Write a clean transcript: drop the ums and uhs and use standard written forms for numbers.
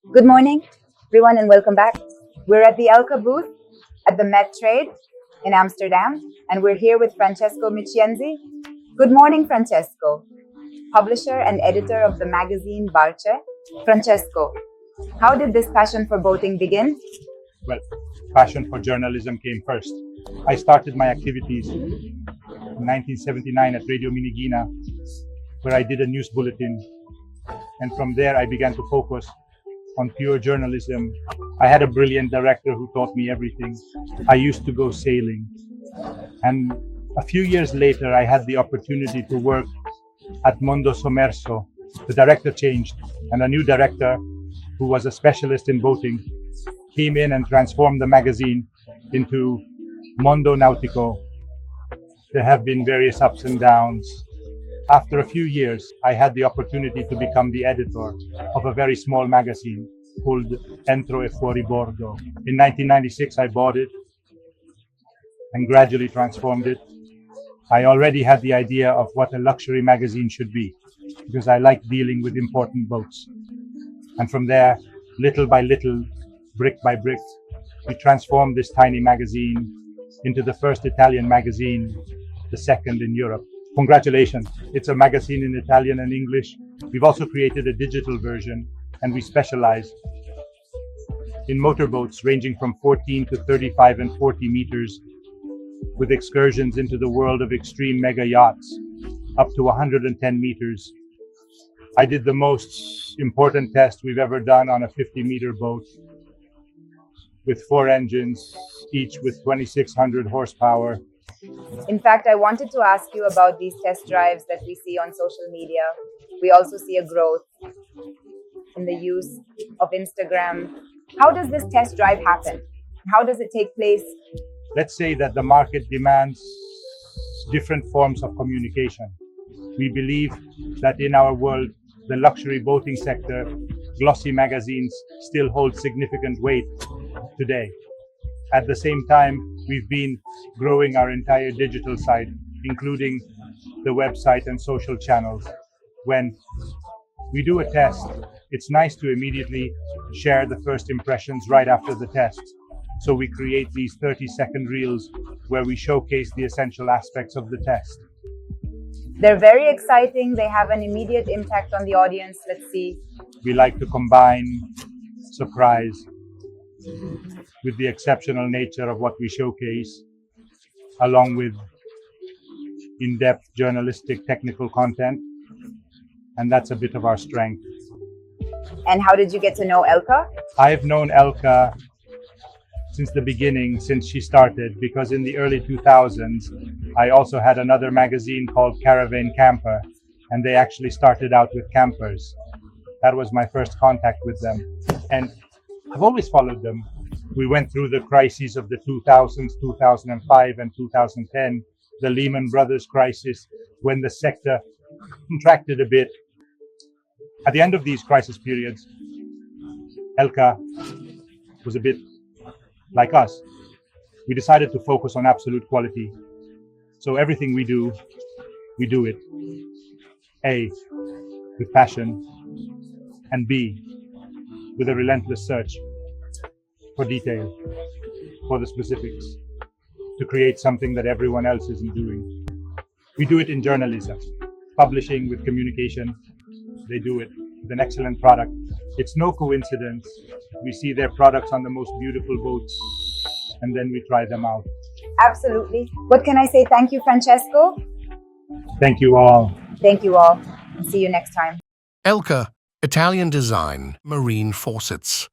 Good morning, everyone, and welcome back. We're at the Elka booth at the Metstrade in Amsterdam, and we're here with Francesco Michienzi. Good morning, Francesco, publisher and editor of the magazine Barce. Francesco, how did this passion for boating begin? Well, passion for journalism came first. I started my activities in 1979 at Radio Minigina, where I did a news bulletin. And from there, I began to focus on pure journalism. I had a brilliant director who taught me everything. I used to go sailing. And a few years later, I had the opportunity to work at Mondo Sommerso. The director changed, and a new director, who was a specialist in boating, came in and transformed the magazine into Mondo Nautico. There have been various ups and downs. After a few years, I had the opportunity to become the editor of a very small magazine called Entro e Fuori Bordo. In 1996, I bought it and gradually transformed it. I already had the idea of what a luxury magazine should be, because I like dealing with important boats. And from there, little by little, brick by brick, we transformed this tiny magazine into the first Italian magazine, the second in Europe. Congratulations. It's a magazine in Italian and English. We've also created a digital version, and we specialize in motorboats ranging from 14 to 35 and 40 meters, with excursions into the world of extreme mega yachts up to 110 meters. I did the most important test we've ever done on a 50-meter boat with 4 engines, each with 2,600 horsepower. In fact, I wanted to ask you about these test drives that we see on social media. We also see a growth in the use of Instagram. How does this test drive happen? How does it take place? Let's say that the market demands different forms of communication. We believe that in our world, the luxury boating sector, glossy magazines still hold significant weight today. At the same time, we've been growing our entire digital side, including the website and social channels. When we do a test, it's nice to immediately share the first impressions right after the test. So we create these 30-second reels where we showcase the essential aspects of the test. They're very exciting. They have an immediate impact on the audience. Let's see. We like to combine surprise with the exceptional nature of what we showcase, along with in-depth journalistic technical content. And that's a bit of our strength. And how did you get to know Elka? I've known Elka since the beginning, since she started, because in the early 2000s, I also had another magazine called Caravan Camper, and they actually started out with campers. That was my first contact with them. And I've always followed them. We went through the crises of the 2000s, 2005 and 2010, the Lehman Brothers crisis, when the sector contracted a bit. At the end of these crisis periods, Elka was a bit like us. We decided to focus on absolute quality. So everything we do it, A, with passion, and B, with a relentless search for detail, for the specifics, to create something that everyone else isn't doing. We do it in journalism, publishing, with communication. They do it with an excellent product. It's no coincidence we see their products on the most beautiful boats, and then we try them out. Absolutely. What can I say? Thank you, Francesco. Thank you all. Thank you all. See you next time. Elka, Italian design, marine faucets.